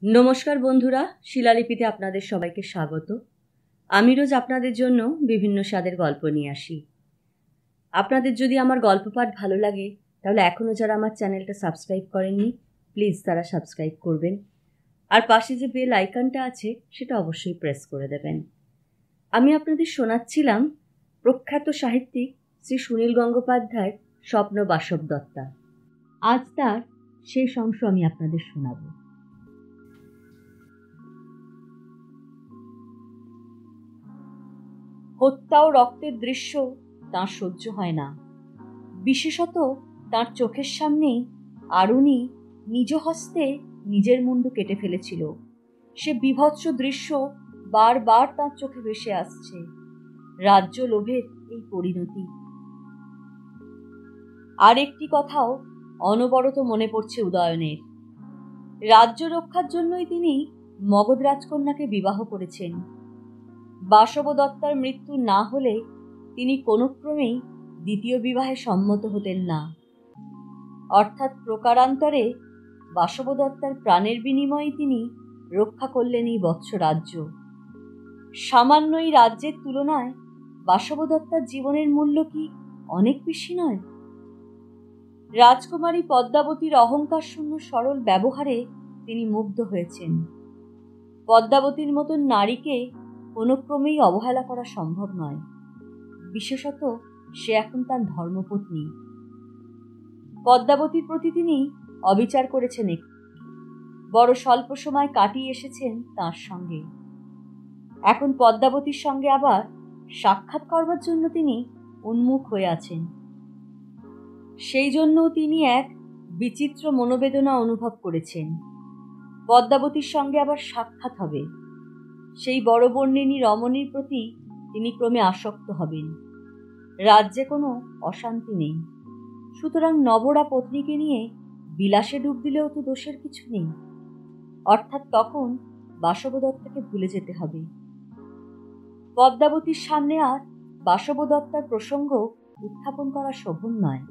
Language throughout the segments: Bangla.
নমস্কার বন্ধুরা, শিলালিপিতে আপনাদের সবাইকে স্বাগত। আমি রোজ আপনাদের জন্য বিভিন্ন স্বাদের গল্প নিয়ে আসি। আপনাদের যদি আমার গল্প পাঠ ভালো লাগে তাহলে এখনও যারা আমার চ্যানেলটা সাবস্ক্রাইব করেননি প্লিজ তারা সাবস্ক্রাইব করবেন, আর পাশে যে বেল আইকনটা আছে সেটা অবশ্যই প্রেস করে দেবেন। আমি আপনাদের শোনাচ্ছিলাম প্রখ্যাত সাহিত্যিক শ্রী সুনীল গঙ্গোপাধ্যায়ের স্বপ্ন বাসব দত্তা। আজ তার শেষ অংশ আমি আপনাদের শোনাব। হত্যা ও রক্তের দৃশ্য তাঁর সহ্য হয় না। বিশেষত তাঁর চোখের সামনেই আরুণী নিজ হস্তে নিজের মুন্ডু কেটে ফেলেছিল। সে বীভৎস দৃশ্য বারবার তাঁর চোখে ভেসে আসছে। রাজ্য লোভের এই পরিণতি। আর একটি কথাও অনবরত মনে পড়ছে উদয়নের। রাজ্য রক্ষার জন্যই তিনি মগধ রাজকন্যাকে বিবাহ করেছেন। বাসব দত্তার মৃত্যু না হলে তিনি কোনো ক্রমেই দ্বিতীয় বিবাহে সম্মত হতেন না। অর্থাৎ প্রকারান্তরে বাসব দত্তার প্রাণের বিনিময়ে তিনি রক্ষা করলেন এই বৎস রাজ্য। সামান্য এই রাজ্যের তুলনায় বাসব দত্তার জীবনের মূল্য কি অনেক বেশি নয়? রাজকুমারী পদ্মাবতীর অহংকার শূন্য সরল ব্যবহারে তিনি মুগ্ধ হয়েছেন। পদ্মাবতীর মতন নারীকে কোনো ক্রমেই অবহেলা করা সম্ভব নয়। বিশেষত সে এখন তার ধর্মপত্নী। পদ্মাবতীর প্রতি তিনি অবিচার করেছেন, বড় স্বল্প সময় কাটিয়ে এসেছেন তার সঙ্গে। এখন পদ্মাবতীর সঙ্গে আবার সাক্ষাৎ করবার জন্য তিনি উন্মুখ হয়ে আছেন। সেই জন্য তিনি এক বিচিত্র মনোবেদনা অনুভব করেছেন। পদ্মাবতীর সঙ্গে আবার সাক্ষাৎ হবে, সেই বড় বর্ণিনী রমণীর প্রতি তিনি ক্রমে আসক্ত হবেন। রাজ্যে কোনো অশান্তি নেই, সুতরাং নবরা পত্নীকে নিয়ে বিলাসে ডুব দিলেও তো দোষের কিছু নেই। অর্থাৎ তখন বাসব দত্তাকে ভুলে যেতে হবে। পদ্মাবতীর সামনে আর বাসব দত্তার প্রসঙ্গ উত্থাপন করা শোভন নয়।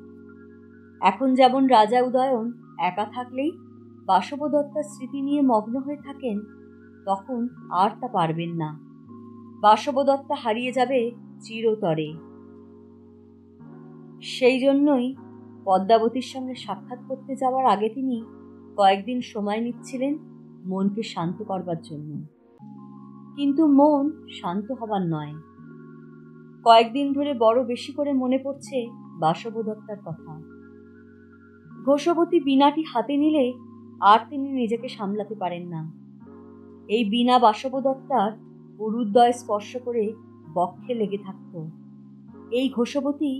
এখন যেমন রাজা উদয়ন একা থাকলেই বাসব দত্তার স্মৃতি নিয়ে মগ্ন হয়ে থাকেন, তখন আর তা পারবেন না। বাসব দত্তা হারিয়ে যাবে চিরতরে। সেই জন্যই পদ্মাবতীর সঙ্গে সাক্ষাৎ করতে যাওয়ার আগে তিনি কয়েকদিন সময় নিচ্ছিলেন মনকে শান্ত করবার জন্য। কিন্তু মন শান্ত হবার নয়। কয়েকদিন ধরে বড় বেশি করে মনে পড়ছে বাসব দত্তার কথা। ঘোষবতী বীণাটি হাতে নিলে আর তিনি নিজেকে সামলাতে পারেন না। এই বীণা বাসব দত্তার উরুদ্বয় স্পর্শ করে বক্ষে লেগে থাকত। এই ঘোষবতী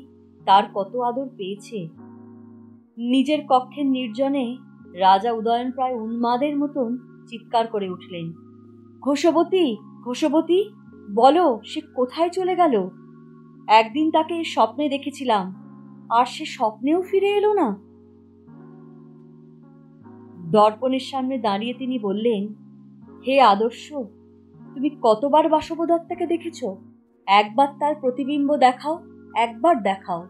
তার কত আদর পেয়েছে। নিজের কক্ষের নির্জনে রাজা উদয়ন প্রায় উন্মাদের মতন চিৎকার করে উঠলেন, ঘোষবতী, ঘোষবতী, বলো সে কোথায় চলে গেল? একদিন তাকে স্বপ্নে দেখেছিলাম, আর সে স্বপ্নেও ফিরে এলো না। দর্পণের সামনে দাঁড়িয়ে তিনি বললেন, হে আদর্শ, তুমি কতবার বাসব দত্তাকে দেখেছ? একবার তার প্রতিবিম্ব দেখাও, একবার দেখাও।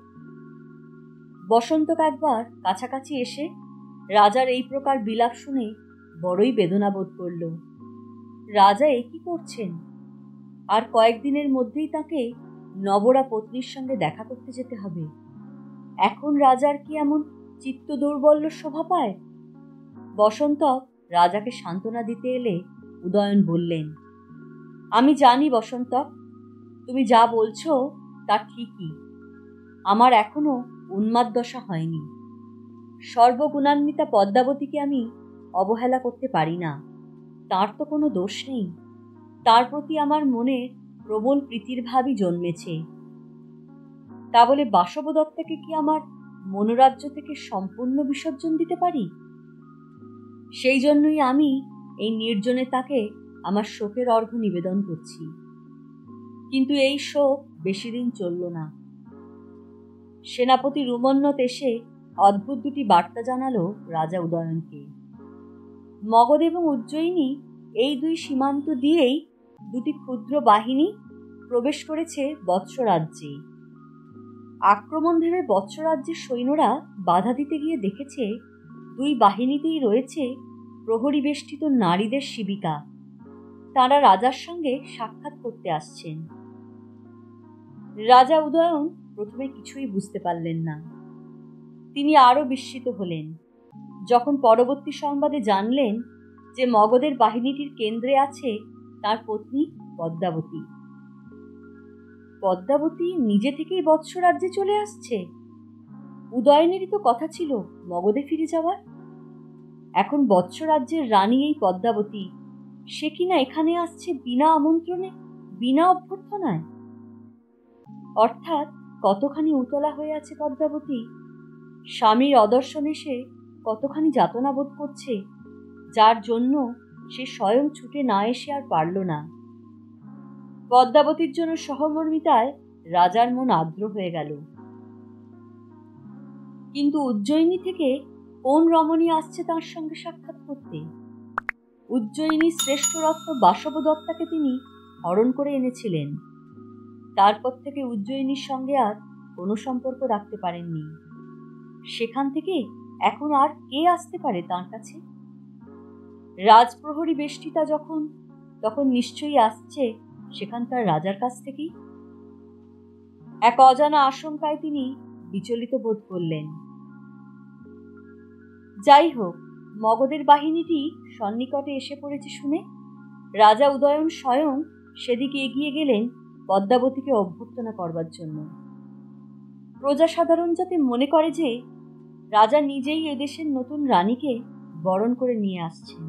বসন্তক একবার কাছাকাছি এসে রাজার এই প্রকার বিলাপ শুনে বড়ই বেদনা বোধ করল। রাজা এ কি করছেন? আর কয়েকদিনের মধ্যেই তাকে নবরা পত্নীর সঙ্গে দেখা করতে যেতে হবে। এখন রাজার কি এমন চিত্ত দৌর্বল্য শোভা পায়? বসন্তক রাজাকে সান্ত্বনা দিতে এলে উদয়ন বললেন, আমি জানি বসন্তক, তুমি যা বলছো তা ঠিকই। আমার এখনো উন্মাদ দশা হয়নি। সর্বগুণান্বিতা পদ্মাবতীকে আমি অবহেলা করতে পারি না। তার তো কোনো দোষ নেই। তার প্রতি আমার মনে প্রবল প্রীতির ভাবই জন্মেছে। তা বলে বাসব দত্তাকে কি আমার মনোরাজ্য থেকে সম্পূর্ণ বিসর্জন দিতে পারি? সেই জন্যই আমি এই নির্জনে তাকে আমার শোকের অর্ঘ্য নিবেদন করছি। কিন্তু এই শোক বেশি দিন চলল না। সেনাপতি রুমন্নত এসে অদ্ভুত দুটি বার্তা জানালো রাজা উদয়নকে। মগধ এবং উজ্জয়িনী এই দুই সীমান্ত দিয়েই দুটি ক্ষুদ্র বাহিনী প্রবেশ করেছে বৎস রাজ্যে। আক্রমণ ভেবে বৎস রাজ্যের সৈন্যরা বাধা দিতে গিয়ে দেখেছে দুই বাহিনীতেই রয়েছে প্রহরী বেষ্টিত নারীদের শিবিকা। তাঁরা রাজার সঙ্গে সাক্ষাৎ করতে আসছেন। রাজা উদয়ন প্রথমে কিছুই বুঝতে পারলেন না। তিনি আরো বিস্মিত হলেন যখন পরবর্তী সংবাদে জানলেন যে মগধের বাহিনীটির কেন্দ্রে আছে তার পত্নী পদ্মাবতী। পদ্মাবতী নিজে থেকেই বৎস রাজ্যে চলে আসছে। উদয়নেরই তো কথা ছিল মগধে ফিরে যাওয়ার। এখন বৎস রাজ্যের রানী এই পদ্মাবতী, সে কিনা এখানে আসছে বিনা আমন্ত্রণে, বিনা অভ্যর্থনায়। অর্থাৎ কতখানি উতলা হয়ে আছে পদ্মাবতী। স্বামীর অদর্শনে সে কতখানি যাতনা বোধ করছে, যার জন্য সে স্বয়ং ছুটে না এসে আর পারল না। পদ্মাবতীর জন্য সহমর্মিতায় রাজার মন আর্দ্র হয়ে গেল। কিন্তু উজ্জয়িনী থেকে কোন রমণী আসছে তার সঙ্গে সাক্ষাৎ করতে? উজ্জয়িনীর শ্রেষ্ঠ রত্ন বাসবদত্তাকে তিনি হরণ করে এনেছিলেন। তারপর থেকে উজ্জয়িনীর সঙ্গে আর কোনো সম্পর্ক রাখতে পারেননি। সেখান থেকে এখন আর কে আসতে পারে তার কাছে? রাজপ্রহরী বেষ্টিতা তখন নিশ্চয়ই আসছে সেখানকার রাজার কাছ থেকেই। এক অজানা আশঙ্কায় তিনি বিচলিত বোধ করলেন। যাই হোক, মগধের বাহিনীটি সন্নিকটে এসে পড়েছে শুনে রাজা উদয়ন স্বয়ং সেদিকে এগিয়ে গেলেন পদ্মাবতীকে অভ্যর্থনা করবার জন্য। প্রজাসাধারণ যাতে মনে করে যে রাজা নিজেই এদেশের নতুন রানীকে বরণ করে নিয়ে আসছেন।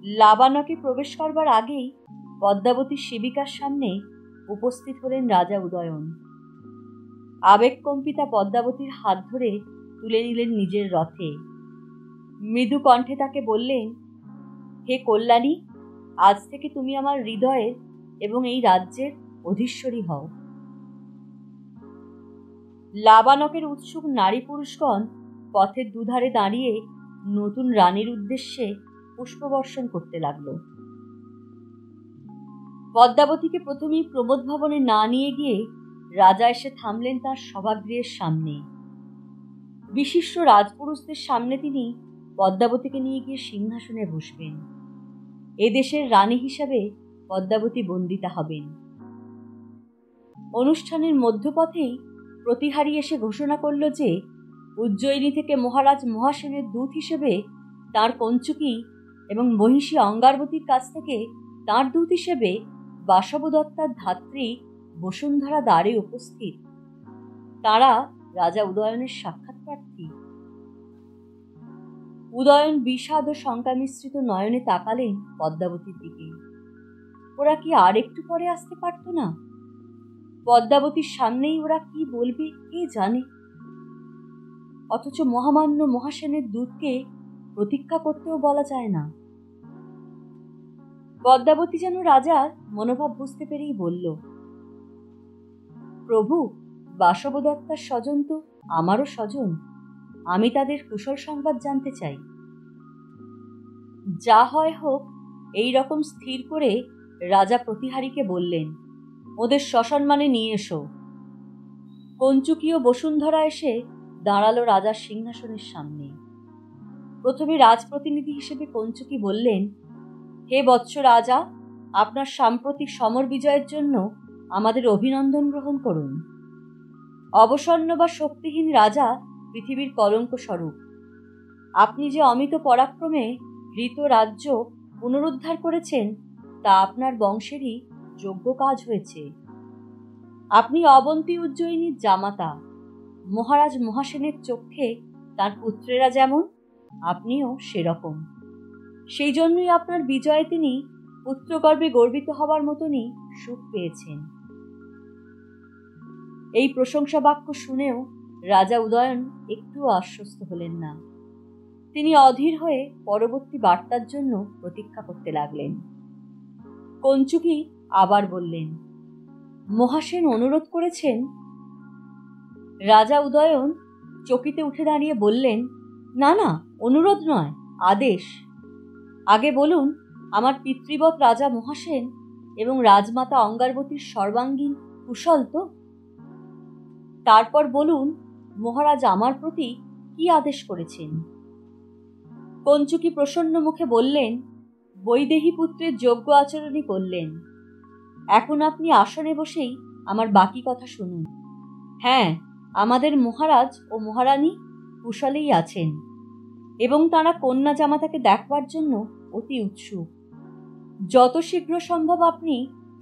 লাবানকে প্রবেশ করবার আগেই পদ্মাবতীর সেবিকার সামনে উপস্থিত হলেন রাজা উদয়ন। আবেগকম্পিতা পদ্মাবতীর হাত ধরে তুলে নিলেন নিজের রথে। মৃদু কণ্ঠে তাকে বললেন, হে কল্যাণী, আজ থেকে তুমি আমার হৃদয়ের এবং এই রাজ্যের অধীশ্বরী হও। লাবানকের উৎসুক নারী পুরুষগণ পথের দুধারে দাঁড়িয়ে নতুন রানীর উদ্দেশ্যে পুষ্পবর্ষণ করতে লাগল। পদ্মাবতীকে প্রথমেই প্রমোদ ভবনে না নিয়ে গিয়ে রাজা এসে থামলেন তার সভাগৃহের সামনে। বিশিষ্ট রাজপুরুষদের সামনে তিনি পদ্মাবতীকে নিয়ে গিয়ে সিংহাসনে বসবেন। এদেশের রানী হিসাবে পদ্মাবতী বন্দিতা হবেন। অনুষ্ঠানের মধ্যপথেই প্রতিহারী এসে ঘোষণা করল যে উজ্জয়িনী থেকে মহারাজ মহাসেনের দূত হিসেবে তার কঞ্চুকি এবং মহিষী অঙ্গারবতীর কাছ থেকে তার দূত হিসেবে বাসবদত্তার ধাত্রী বসুন্ধরা দ্বারে উপস্থিত। তারা রাজা উদয়নের সাক্ষাৎ প্রার্থী। উদয়ন বিষাদ ও শঙ্কা মিশ্রিত নয়নে তাকালেন পদ্মাবতীর দিকে। ওরা কি আর একটু পরে আসতে পারত না? পদ্মাবতীর সামনেই ওরা কি বলবে কে জানে। অথচ মহামান্য মহাসেনের দূতকে প্রতীক্ষা করতেও বলা যায় না। পদ্মাবতী যেন রাজার মনোভাব বুঝতে পেরেই বলল, প্রভু, বাসবদত্তার স্বজন তো আমারও স্বজন। আমি তাদের কুশল সংবাদ জানতে চাই। যা হয় হোক, এই রকম স্থির করে রাজা প্রতিহারীকে বললেন, ওদের সসম্মানে নিয়ে এসো। কঞ্চুকীয় বসুন্ধরা এসে দাঁড়ালো রাজার সিংহাসনের সামনে। প্রথমে রাজপ্রতিনিধি হিসেবে কঞ্চুকী বললেন, হে বৎস রাজা, আপনার সাম্প্রতিক সমর বিজয়ের জন্য আমাদের অভিনন্দন গ্রহণ করুন। অবসন্ন বা শক্তিহীন রাজা পৃথিবীর কলঙ্ক স্বরূপ। আপনি যে অমিত পরাক্রমে হৃত রাজ্য পুনরুদ্ধার করেছেন তা আপনার বংশেরই যোগ্য কাজ হয়েছে। আপনি অবন্তী উজ্জয়িনীর জামাতা। মহারাজ মহাসেনের চক্ষে তার পুত্রেরা যেমন, আপনিও সেরকম। সেই জন্যই আপনার বিজয়ে তিনি পুত্রগর্বে গর্বিত হবার মতনই সুখ পেয়েছেন। এই প্রশংসা বাক্য শুনেও রাজা উদয়ন একটুও আশ্বস্ত হলেন না। তিনি অধীর হয়ে পরবর্তী বার্তার জন্য প্রতীক্ষা করতে লাগলেন। কঞ্চুকী আবার বললেন, মহাসেন অনুরোধ করেছেন। রাজা উদয়ন চকিতে উঠে দাঁড়িয়ে বললেন, না না, অনুরোধ নয়, আদেশ। আগে বলুন, আমার পিতৃবৎ রাজা মহাসেন এবং রাজমাতা অঙ্গারবতীর সর্বাঙ্গীন কুশল তো? তারপর বলুন, মহারাজ আমার প্রতি কি আদেশ করেছেন। কঞ্চুকি প্রসন্ন মুখে বললেন, বৈদেহী পুত্রের যোগ্য আচরণই করলেন। এখন আপনি আসনে বসেই আমার বাকি কথা শুনুন। হ্যাঁ, আমাদের মহারাজ ও মহারানী কুশলেই আছেন এবং তারা কন্যা জামাতাকে দেখবার জন্য অতি উৎসুক। যত শীঘ্র সম্ভব আপনি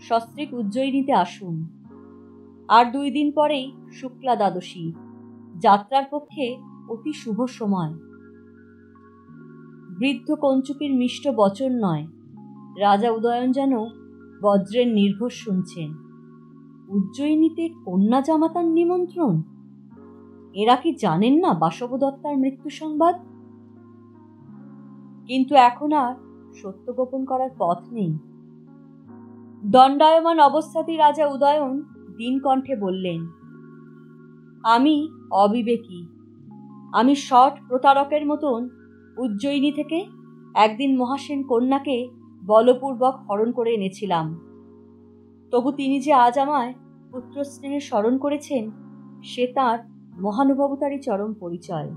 সস্ত্রীক উজ্জয়িনীতে আসুন। আর 2 দিন পরেই শুক্লা দ্বাদশী, যাত্রার পক্ষে অতি শুভ সময়। বৃদ্ধ কঞ্চুকির মিষ্ট বচন নয়, রাজা উদয়ন যেন বজ্রের নির্ঘোষ শুনছেন। উজ্জয়িনীতে কন্যা জামাতার নিমন্ত্রণ! এরা কি জানেন না বাসবদত্তার মৃত্যু সংবাদ? কিন্তু এখন আর সত্য গোপন করার পথ নেই। দণ্ডায়মান অবস্থাতেই রাজা উদয়ন দীন কণ্ঠে বললেন, আমি অবিবেকী। আমি শট প্রতারকের মতন উজ্জয়িনী থেকে একদিন মহাসেন কন্যাকে বলপূর্বক হরণ করে এনেছিলাম। তবু তিনি যে আজ আমায় পুত্র স্নেহে স্মরণ করেছেন, সে তাঁর মহানুভবতারই চরম পরিচয়।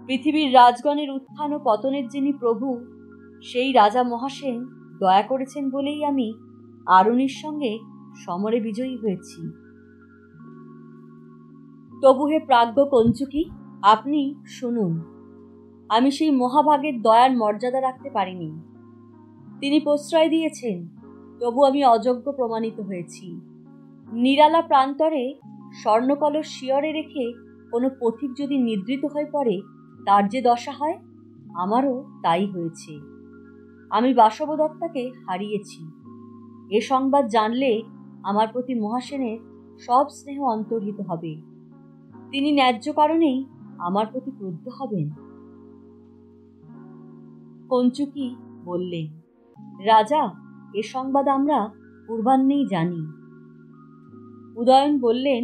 পৃথিবীর রাজগণের উত্থান ও পতনের যিনি প্রভু, সেই রাজা মহাসেন দয়া করেছেন বলেই আমি আরুণীর সঙ্গে সমরে বিজয়ী হয়েছি। তবু হে প্রাজ্ঞ কঞ্চুকি, আপনি শুনুন। আমি সেই মহাভাগের দয়ার মর্যাদা রাখতে পারিনি। তিনি প্রশ্রয় দিয়েছেন, তবু আমি অযোগ্য প্রমাণিত হয়েছি। নিরালা প্রান্তরে স্বর্ণকলস শিয়রে রেখে কোনো পথিক যদি নিদ্রিত হয়ে পড়ে, তার যে দশা হয়, আমারও তাই হয়েছে। আমি বাসবদত্তাকে হারিয়েছি। এ সংবাদ জানলে আমার প্রতি মহাসেনের সব স্নেহ অন্তর্হিত হবে। তিনি ন্যায্য কারণেই আমার প্রতি ক্রুদ্ধ হবেন। কঞ্চুকি বললেন, রাজা, এ সংবাদ আমরা পূর্বাহ্নেই জানি। উদয়ন বললেন,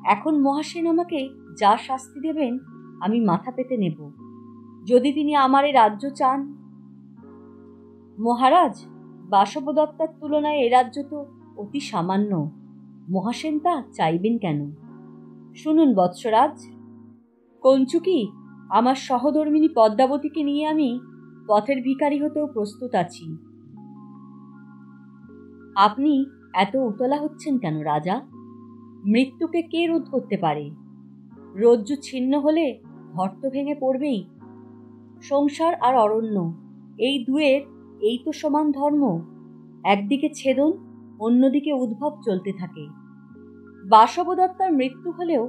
এখন মহাসেন আমাকে যা শাস্তি দেবেন আমি মাথা পেতে নেব, যদি তিনি আমার এ রাজ্য চান। মহারাজ, বাসবদত্তার তুলনায় এ রাজ্য তো অতি সামান্য। মহাসেন তা চাইবেন কেন? শুনুন বৎসরাজ, কঞ্চুকি, আমার সহধর্মিনী পদ্মাবতীকে নিয়ে আমি পথের ভিখারি হতেও প্রস্তুত আছি। আপনি এত উতলা হচ্ছেন কেন রাজা? মৃত্যুকে কে রোধ করতে পারে? রজ্জু ছিন্ন হলে ঘর্ত ভেঙে পড়বেই। সংসার আর অরণ্য, এই দুয়ের এই তো সমান ধর্ম। একদিকে ছেদন, অন্যদিকে উদ্ভব চলতে থাকে। বাসবদত্তার মৃত্যু হলেও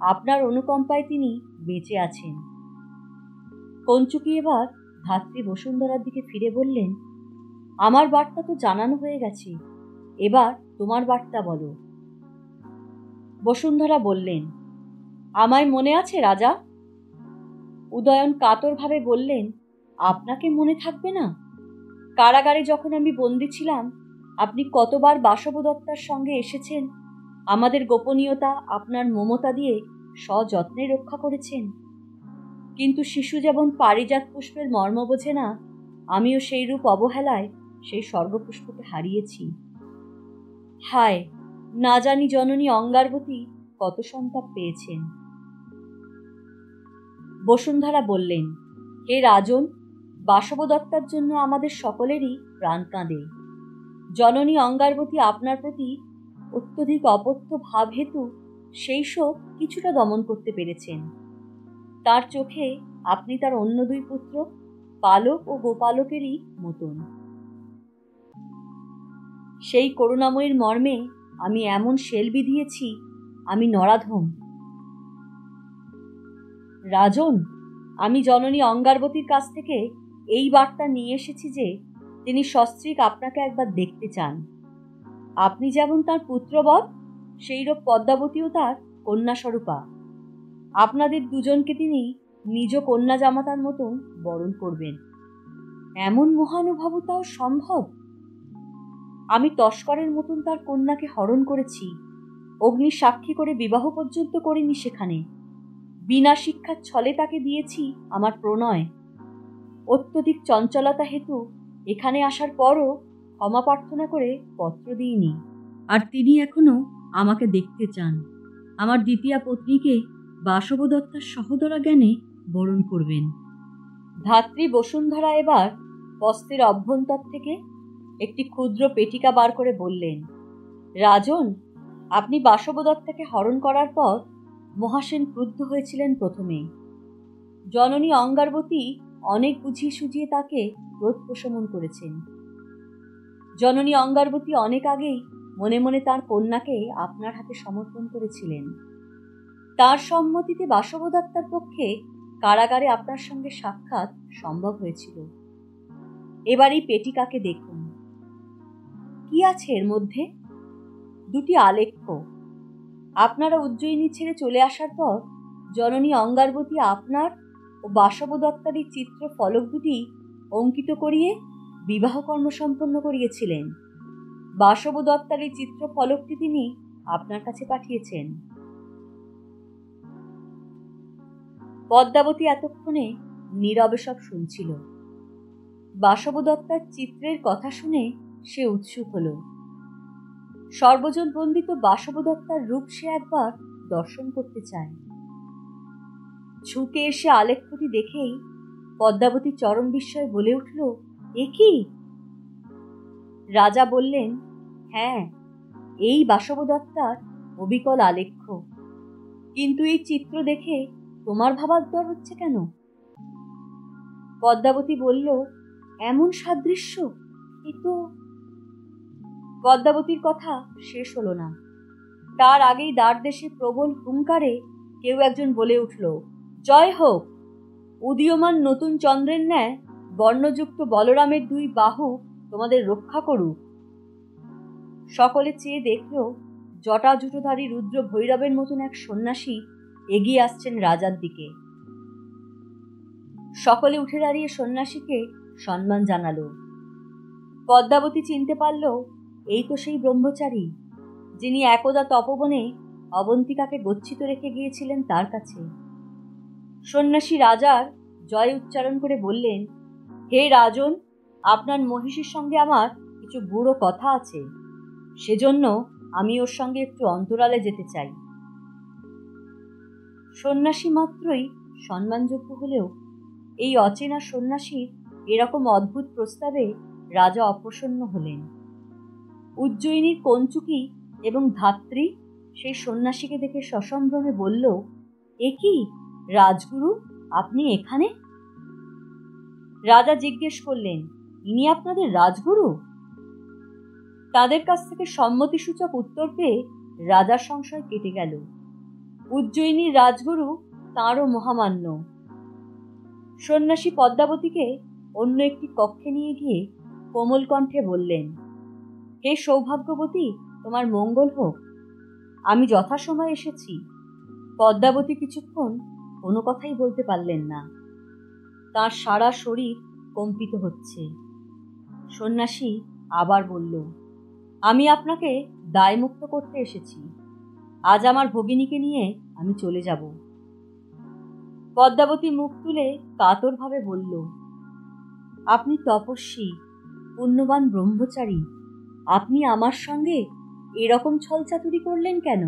আপনার অনুকম্পায় তিনি বেঁচে আছেন। কঞ্চুকি এবার ধাত্রী বসুন্ধরার দিকে ফিরে বললেন, আমার বার্তা তো জানানো হয়ে গেছে, এবার তোমার বার্তা বলো। বসুন্ধরা বললেন, আমায় মনে আছে রাজা? উদয়ন কাতরভাবে বললেন, আপনাকে মনে থাকবে না? কারাগারে যখন আমি বন্দী ছিলাম, আপনি কতবার বাসবদত্তার সঙ্গে এসেছেন, আমাদের গোপনীয়তা আপনার মমতা দিয়ে সযত্নে রক্ষা করেছেন। কিন্তু শিশু যেমন পারিজাত পুষ্পের মর্ম বোঝে না, আমিও সেই রূপ অবহেলায় সেই স্বর্গপুষ্পকে হারিয়েছি। হায়, না জানি জননী অঙ্গারবতী কত সন্তাপ পেয়েছেন। বসুন্ধরা বললেন, হে রাজন, বাসবদত্তার জন্য আমাদের সকলেরই প্রাণ কাঁদে। জননী অঙ্গারবতী আপনার প্রতি অত্যধিক অপথ্য ভাব হেতু সেই শোক কিছুটা দমন করতে পেরেছেন। তার চোখে আপনি তার অন্য 2 পুত্র পালক ও গোপালকেরই মতন। সেই করুণাময়ীর মর্মে আমি এমন শেল বিধিয়েছি, আমি নরাধম। রাজন, আমি জননী অঙ্গারবতীর কাছ থেকে এই বার্তা নিয়ে এসেছি যে তিনি সস্ত্রীক আপনাকে একবার দেখতে চান। আপনি যেমন তার পুত্রবৎ, সেইরূপ পদ্মাবতীও তার কন্যাস্বরূপা। আপনাদের দুজনকে তিনি নিজ কন্যা জামাতার মতন বরণ করবেন। এমন মহানুভবতাও সম্ভব? আমি তস্করের মতন তার কন্যাকে হরণ করেছি, অগ্নি সাক্ষী করে বিবাহ পর্যন্ত করিনি সেখানে। বিনা শিক্ষার ছলে তাকে দিয়েছি আমার প্রণয়। অত্যধিক চঞ্চলতা হেতু এখানে আসার পরও ক্ষমা প্রার্থনা করে পত্র দিইনি। আর তিনি এখনো আমাকে দেখতে চান, আমার দ্বিতীয়া পত্নীকে বাসবদত্তার সহোদরা জ্ঞানে বরণ করবেন। ধাত্রী বসুন্ধরা এবার বস্তির অভ্যন্তর থেকে একটি ক্ষুদ্র পেটিকা বার করে বললেন, রাজন, আপনি বাসবদত্তাকে হরণ করার পর মহাসেন ক্রুদ্ধ হয়েছিলেন প্রথমে। জননী অঙ্গারবতী অনেক বুঝিয়ে সুঝিয়ে তাকে ক্রোধ প্রশমন করেছেন। জননী অঙ্গারবতী অনেক আগেই মনে মনে তার কন্যাকে আপনার হাতে সমর্পণ করেছিলেন। তার সম্মতিতে বাসবদত্তার পক্ষে কারাগারে আপনার সঙ্গে সাক্ষাৎ সম্ভব হয়েছিল। এবার এই পেটিকাকে দেখুন, কি আছে এর মধ্যে? দুটি আলেখ্য। আপনারা উজ্জয়িনী ছেড়ে চলে আসার পর জননী অঙ্গারবতী আপনার ও বাসবদত্তার এই চিত্র ফলক দুটি অঙ্কিত করিয়ে বিবাহ কর্ম সম্পন্ন করিয়েছিলেন। বাসবদত্তার এই চিত্র ফলকটি তিনি আপনার কাছে পাঠিয়েছেন। পদ্মাবতী এতক্ষণে নীরবে সব শুনছিল। বাসবদত্তার চিত্রের কথা শুনে সে উৎসুক হল। সর্বজন বন্দিত বাসবদত্তার রূপ সে একবার দর্শন করতে চায়। ছুটে এসে আলেখ্যটি দেখেই পদ্মাবতী চরম বিস্ময়ে বলে উঠল, এ কি? রাজা বললেন, হ্যাঁ, এই বাসবদত্তার অবিকল আলেখ্য। কিন্তু এই চিত্র দেখে তোমার ভাবান্তর হচ্ছে কেন? পদ্মাবতী বলল, এমন সাদৃশ্য এ তো। পদ্মাবতীর কথা শেষ হলো না। তার আগেই দ্বারদেশে প্রবল হুঙ্কারে কেউ একজন বলে উঠল, জয় হোক! উদীয়মান নতুন চন্দ্রের ন্যায় বর্ণযুক্ত বলরামের দুই বাহু তোমাদের রক্ষা করুক। সকলে চেয়ে দেখল জটাজুটোধারী রুদ্র ভৈরবের মতন এক সন্ন্যাসী এগিয়ে আসছেন রাজার দিকে। সকলে উঠে দাঁড়িয়ে সন্ন্যাসীকে সম্মান জানালো। পদ্মাবতী চিনতে পারল, এই তো সেই ব্রহ্মচারী যিনি একদা তপবনে অবন্তিকাকে গচ্ছিত রেখে গিয়েছিলেন তার কাছে। সন্ন্যাসী রাজার জয় উচ্চারণ করে বললেন, হে রাজন, আপনার মহিষীর সঙ্গে আমার কিছু বুড়ো কথা আছে, সেজন্য আমি ওর সঙ্গে একটু অন্তরালে যেতে চাই। সন্ন্যাসী মাত্রই সম্মানযোগ্য হলেও এই অচেনা সন্ন্যাসীর এরকম অদ্ভুত প্রস্তাবে রাজা অপ্রসন্ন হলেন। উজ্জয়িনীর কঞ্চুকি এবং ধাত্রী সেই সন্ন্যাসীকে দেখে সসম্ভ্রমে বলল, এ কি রাজগুরু, আপনি এখানে? রাজা জিজ্ঞেস করলেন, ইনি আপনাদের রাজগুরু? তাদের কাছ থেকে সম্মতিসূচক উত্তর পেয়ে রাজার সংশয় কেটে গেল। উজ্জয়িনীর রাজগুরু তাঁরও মহামান্য। সন্ন্যাসী পদ্মাবতীকে অন্য একটি কক্ষে নিয়ে গিয়ে কোমল কণ্ঠে বললেন, হে সৌভাগ্যবতী, তোমার মঙ্গল হোক। আমি যথাসময়ে এসেছি। পদ্মাবতী কিছুক্ষণ কোনো কথাই বলতে পারলেন না। তার সারা শরীর কম্পিত হচ্ছে। সন্ন্যাসী আবার বলল, আমি আপনাকে দায়মুক্ত করতে এসেছি। আজ আমার ভগিনীকে নিয়ে আমি চলে যাব। পদ্মাবতী মুখ তুলে কাতরভাবে বলল, আপনি তপস্বী, পুণ্যবান ব্রহ্মচারী, আপনি আমার সঙ্গে এরকম ছলচাতুরি করলেন কেন?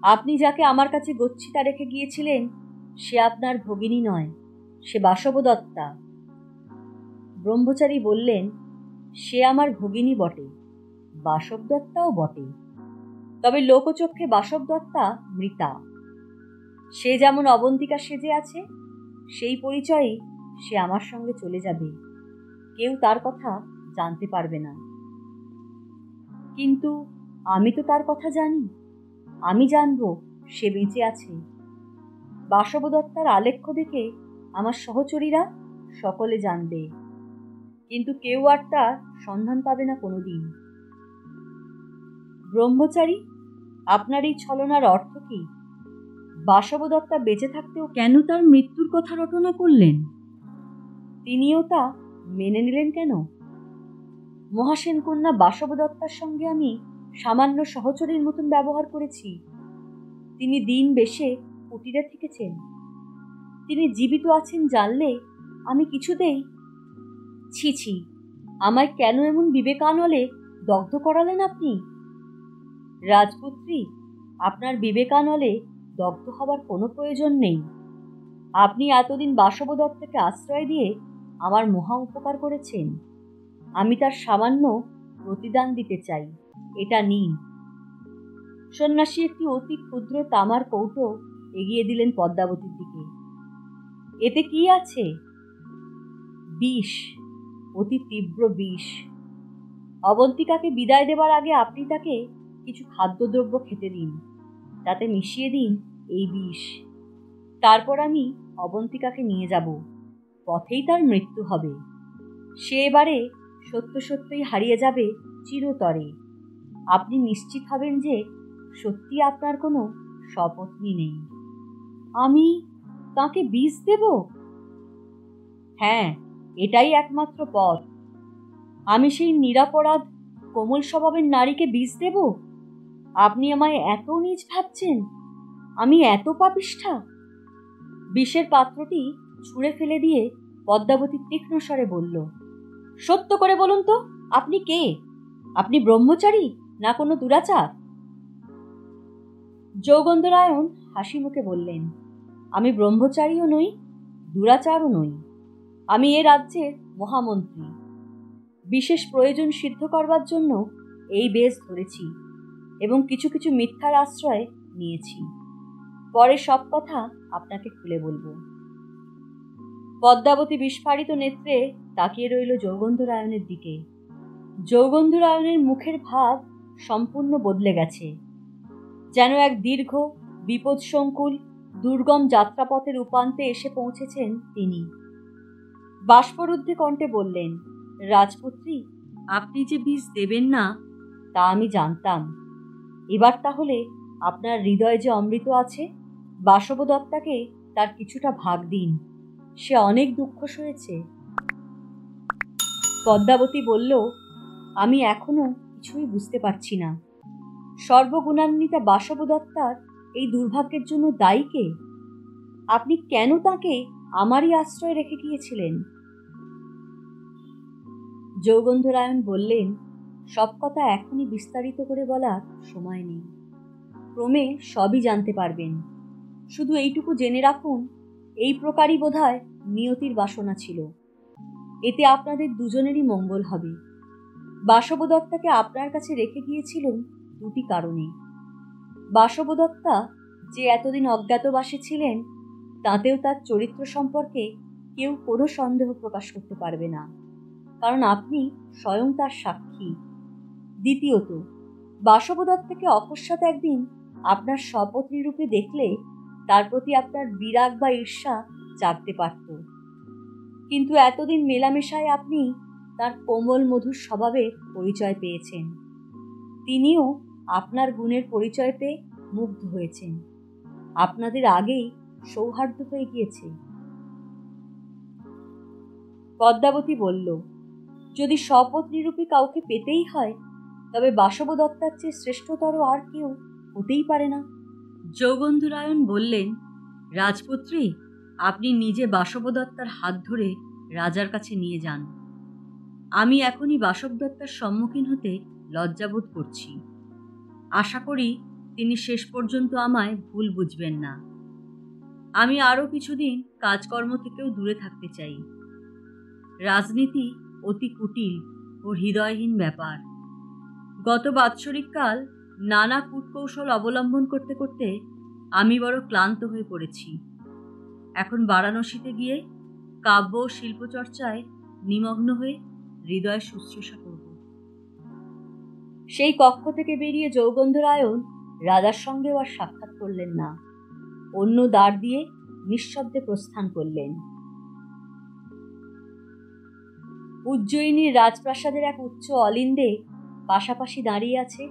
আপনি যাকে আমার কাছে গচ্ছিতা রেখে গিয়েছিলেন সে আপনার ভগিনী নয়, সে বাসবদত্তা। ব্রহ্মচারী বললেন, সে আমার ভগিনী বটে, বাসবদত্তাও বটে, তবে লোকচক্ষে বাসবদত্তা মৃতা। সে যেমন অবন্তিকা সেজে আছে, সেই পরিচয়ে সে আমার সঙ্গে চলে যাবে। কেউ তার কথা জানতে পারবে না। কিন্তু আমি তো তার কথা জানি। আমি জানবো সে বেঁচে আছে। বাসবদত্তার আলেখ্য দেখে আমার সহচরীরা সকলে জানবে, কিন্তু কেউ আর তার সন্ধান পাবে না কোনোদিন। ব্রহ্মচারী, আপনার এই ছলনার অর্থ কি? বাসবদত্তা বেঁচে থাকতেও কেন তার মৃত্যুর কথা রটনা করলেন? তিনিও তা মেনে নিলেন কেন? মহাসেন কন্যা বাসবদত্তার সঙ্গে আমি সামান্য সহচরীর মতন ব্যবহার করেছি। তিনি দিন বেশে কুটিরে থেকেছেন। তিনি জীবিত আছেন জানলে আমি কিছুতেই। ছি ছি, আমায় কেন এমন বিবেকানলে দগ্ধ করালেন আপনি? রাজপুত্রী, আপনার বিবেকানলে দগ্ধ হবার কোনো প্রয়োজন নেই। আপনি এতদিন বাসব দত্তকে আশ্রয় দিয়ে আমার মহা উপকার করেছেন। আমি তার সামান্য প্রতিদান দিতে চাই। এটা নিন। সন্ন্যাসী একটি অতি ক্ষুদ্র তামার কৌটো এগিয়ে দিলেন পদ্মাবতীর দিকে। এতে কি আছে? বিষ, অতি তীব্র বিষ। অবন্তিকাকে বিদায় দেবার আগে আপনি তাকে কিছু খাদ্যদ্রব্য খেতে দিন, তাতে মিশিয়ে দিন এই বিষ। তারপর আমি অবন্তিকাকে নিয়ে যাব। পথেই তার মৃত্যু হবে। সে এবারে সত্য সত্যই হারিয়ে যাবে চিরতরে। আপনি নিশ্চিত হবেন যে সত্যি আপনার কোনো স্বপত্নী নেই। আমি তাকে বিষ দেব? হ্যাঁ, এটাই একমাত্র পথ। আমি সেই নিরপরাধ কোমল স্বভাবের নারীকে বিষ দেব? আপনি আমায় এত নীচ ভাবছেন? আমি এত পাপিষ্ঠা? বিষের পাত্রটি ছুঁড়ে ফেলে দিয়ে পদ্মাবতী তীক্ষ্ণ স্বরে বলল, সত্য করে বলুন তো, আপনি কে? আপনি ব্রহ্মচারী না কোনো দুরাচার? যোগেন্দ্রনারায়ণ হাসি মুখে বললেন, আমি ব্রহ্মচারীও নই, দুরাচারও নই। আমি এ রাজ্যের মহামন্ত্রী। বিশেষ প্রয়োজন সিদ্ধ করবার জন্য এই বেশ ধরেছি এবং কিছু কিছু মিথ্যার আশ্রয় নিয়েছি। পরে সব কথা আপনাকে খুলে বলবো। পদ্মাবতী বিস্ফারিত নেত্রে তাকিয়ে রইল যোগেন্দ্রনারায়ণের দিকে। যোগেন্দ্রনারায়ণের মুখের ভাব সম্পূর্ণ বদলে গেছে। যেন এক দীর্ঘ বিপদসংকুল দুর্গম যাত্রাপথের উপান্তে এসে পৌঁছেছেন তিনি। বাষ্পরুদ্ধে কণ্ঠে বললেন, রাজপুত্রী, আপনি যে বিষ দেবেন না তা আমি জানতাম। এবার তাহলে আপনার হৃদয়ে যে অমৃত আছে, বাসব দত্তাকে তার কিছুটা ভাগ দিন। সে অনেক দুঃখ সয়েছে। পদ্মাবতী বলল, আমি এখনো কিছুই বুঝতে পারছি না। সর্বগুণান্বিতা বাসব দত্তার এই দুর্ভাগ্যের জন্য দায়ী কে? আপনি কেন তাকে আমারই আশ্রয় রেখে গিয়েছিলেন? যোগেন্দ্রনারায়ণ বললেন, সব কথা এখনই বিস্তারিত করে বলার সময় নেই। ক্রমে সবই জানতে পারবেন। শুধু এইটুকু জেনে রাখুন, এই প্রকারই বোধহয় নিয়তির বাসনা ছিল। এতে আপনাদের দুজনেরই মঙ্গল হবে। বাসব দত্তাকে আপনার কাছে রেখে গিয়েছিলেন দুটি কারণে। বাসব দত্তা যে এতদিন অজ্ঞাতবাসে ছিলেন, তাতেও তার চরিত্র সম্পর্কে কেউ কোনো সন্দেহ প্রকাশ করতে পারবে না, কারণ আপনি স্বয়ং তার সাক্ষী। দ্বিতীয়ত, বাসব দত্তকে অকস্মাৎ একদিন আপনার স্বপত্নী রূপে দেখলে তার প্রতি আপনার বিরাগ বা ঈর্ষা জাগতে পারত। কিন্তু এতদিন মেলামেশায় আপনি তার কোমল মধুর স্বভাবের পরিচয় পেয়েছেন। তিনিও আপনার গুণের পরিচয় পেয়ে মুগ্ধ হয়েছেন। আপনাদের আগেই সৌহার্দ্য হয়ে গিয়েছে। পদ্মাবতী বলল, যদি স্বপত্নীরূপী কাউকে পেতেই হয়, তবে বাসব দত্তার চেয়ে শ্রেষ্ঠতর আর কেউ হতেই পারে না। যোগেন্দ্রনারায়ণ বললেন, রাজপুত্রী, আপনি নিজে বাসব দত্তার হাত ধরে রাজার কাছে নিয়ে যান। আমি এখনই বাসব দত্তার সম্মুখীন হতে লজ্জাবোধ করছি। আশা করি তিনি শেষ পর্যন্ত আমায় ভুল বুঝবেন না। আমি আরও কিছুদিন কাজকর্ম থেকেও দূরে থাকতে চাই। রাজনীতি অতি কুটিল ও হৃদয়হীন ব্যাপার। গত বাৎসরিককাল নানা কূটকৌশল অবলম্বন করতে করতে আমি বড় ক্লান্ত হয়ে পড়েছি। এখন বারাণসীতে গিয়ে কাব্য ও শিল্পচর্চায় নিমগ্ন হয়ে হৃদয় শুশ্রূষা করব। সেই কক্ষ থেকে বেরিয়ে যোগেন্দ্রনারায়ণ রাজার সঙ্গেও আর সাক্ষাৎ করলেন না। অন্য দ্বার দিয়ে নিঃশব্দে প্রস্থান করলেন। উজ্জয়িনীর রাজপ্রাসাদের এক উচ্চ অলিন্দে পাশাপাশি দাঁড়িয়ে আছে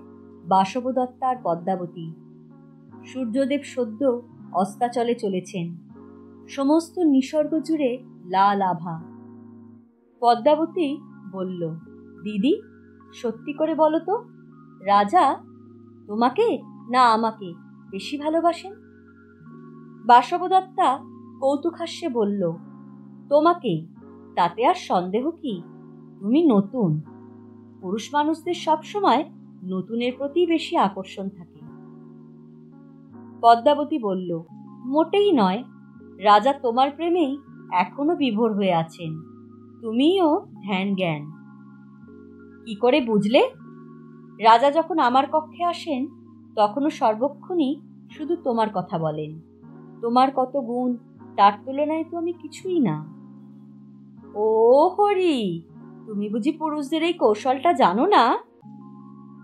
বাসব দত্তা আর পদ্মাবতী। সূর্যদেব সদ্য অস্তাচলে চলেছেন। সমস্ত নিসর্গ জুড়ে লাল আভা। পদ্মাবতী বলল, দিদি, সত্যি করে বলো তো, রাজা তোমাকে না আমাকে বেশি ভালোবাসেন? বাসব দত্তা কৌতুকহাস্যে বলল, তোমাকেই। তাতে আর সন্দেহ কি? তুমি নতুন। পুরুষ মানুষদের সবসময় নতুনের প্রতি বেশি আকর্ষণ থাকে। পদ্মাবতী বলল, মোটেই নয়। রাজা তোমার প্রেমেই এখনো বিভোর হয়ে আছেন, তুমিও ধ্যান জ্ঞান। কি করে বুঝলে? রাজা যখন আমার কক্ষে আসেন তখনও সর্বক্ষণই শুধু তোমার কথা বলেন। তোমার কত গুণ, তার তুলনায় তো আমি কিছুই না। ও হরি, তুমি বুঝি পুরুষদের এই কৌশলটা জানো না?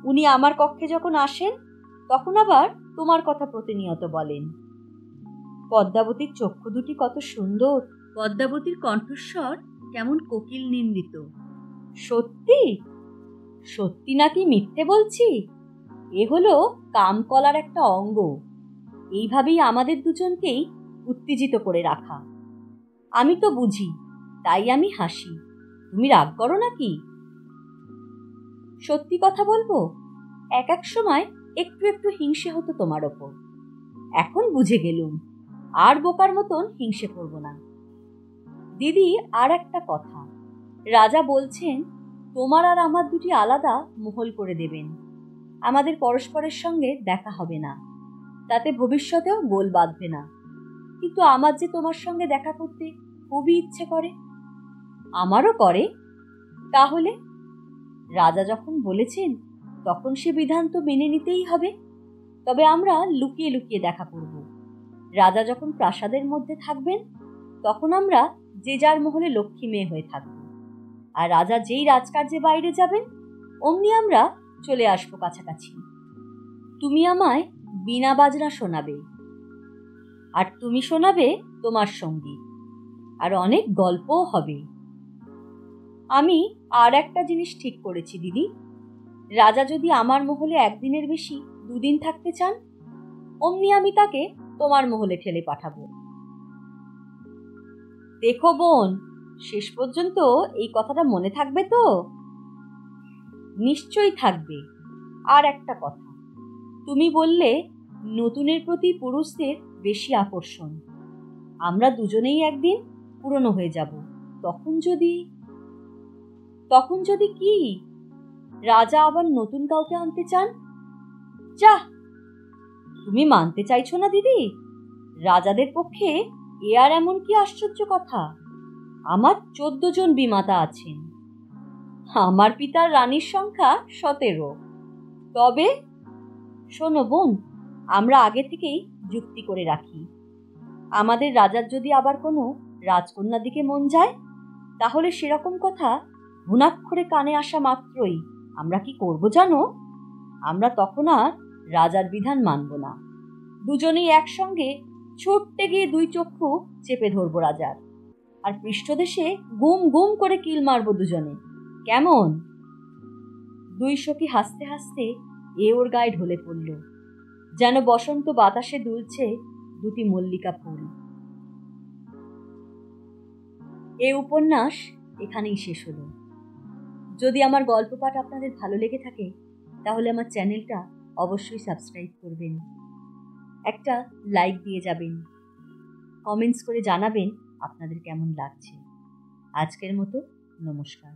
উনি আমার কক্ষে যখন আসেন তখন আবার তোমার কথা প্রতিনিয়ত বলেন। পদ্মাবতীর চক্ষু দুটি কত সুন্দর, পদ্মাবতীর কণ্ঠস্বর কেমন কোকিল নিন্দিত। সত্যি? সত্যি নাকি মিথ্যে বলছি? এ হলো কামকলার একটা অঙ্গ। এইভাবেই আমাদের দুজনকেই উত্তেজিত করে রাখা। আমি তো বুঝি, তাই আমি হাসি। তুমি রাগ করো নাকি? সত্যি কথা বলবো, এক এক সময় একটু একটু হিংসে হতো তোমার ওপর। এখন বুঝে গেলুম, আর বোকার মতন হিংসে করব না। দিদি, আর একটা কথা, রাজা বলছেন তোমার আর আমার দুটি আলাদা মহল করে দেবেন। আমাদের পরস্পরের সঙ্গে দেখা হবে না, তাতে ভবিষ্যতেও গোল বাঁধবে না। কিন্তু আমার যে তোমার সঙ্গে দেখা করতে খুবই ইচ্ছে করে। আমারও করে। তাহলে রাজা যখন বলেছেন তখন সে বিধান তো মেনে নিতেই হবে। তবে আমরা লুকিয়ে লুকিয়ে দেখা করব। রাজা যখন প্রাসাদের মধ্যে থাকবেন তখন আমরা যে যার মহলে লক্ষ্মী মেয়ে হয়ে থাকব। আর রাজা যেই রাজকার্যে বাইরে যাবেন অমনি আমরা চলে আসবো কাছাকাছি। তুমি আমায় বীণা বাজনা শোনাবে, আর তুমি শোনাবে তোমার সঙ্গীত, আর অনেক গল্পও হবে। আমি আর একটা জিনিস ঠিক করেছি দিদি, রাজা যদি আমার মহলে একদিনের বেশি দুদিন থাকতে চান অমনি আমি তাকে তোমার মহলে ঠেলে পাঠাবো। দেখো বোন, শেষ পর্যন্ত এই কথাটা মনে থাকবে তো? নিশ্চয়ই থাকবে। আর একটা কথা, তুমি বললে নতুনের প্রতি পুরুষদের বেশি আকর্ষণ। আমরা দুজনেই একদিন পুরনো হয়ে যাব। তখন যদি তখন যদি কি রাজা আবার নতুন কাউকে আনতে চান? যা, তুমি মানতে চাইছো না দিদি? রাজাদের পক্ষে এ আর এমন কি আশ্চর্য কথা? আমার 14 জন বিমাতা আছেন। আমার পিতার রানীর সংখ্যা 17। তবে শোনো বোন, আমরা আগে থেকেই যুক্তি করে রাখি। আমাদের রাজার যদি আবার কোনো রাজকন্যার দিকে মন যায় তাহলে সেরকম কথা ঘুণাক্ষরে কানে আসা মাত্রই আমরা কি করব জানো? আমরা তখন আর রাজার বিধান মানব না। দুজনেই একসঙ্গে ছুটতে গিয়ে দুই চক্ষু চেপে ধরবো রাজার, আর পৃষ্ঠদেশে গুম গুম করে কিল মারবো দুজনে। কেমন? দুই সখী হাসতে হাসতে এ ওর গায়ে ঢলে পড়ল, যেন বসন্ত বাতাসে দুলছে দুটি মল্লিকা ফুল। এ উপন্যাস এখানেই শেষ হলো। যদি আমার গল্প পাঠ আপনাদের ভালো লেগে থাকে তাহলে আমার চ্যানেলটা অবশ্যই সাবস্ক্রাইব করবেন, একটা লাইক দিয়ে যাবেন, কমেন্টস করে জানাবেন আপনাদের কেমন লাগছে। আজকের মতো নমস্কার।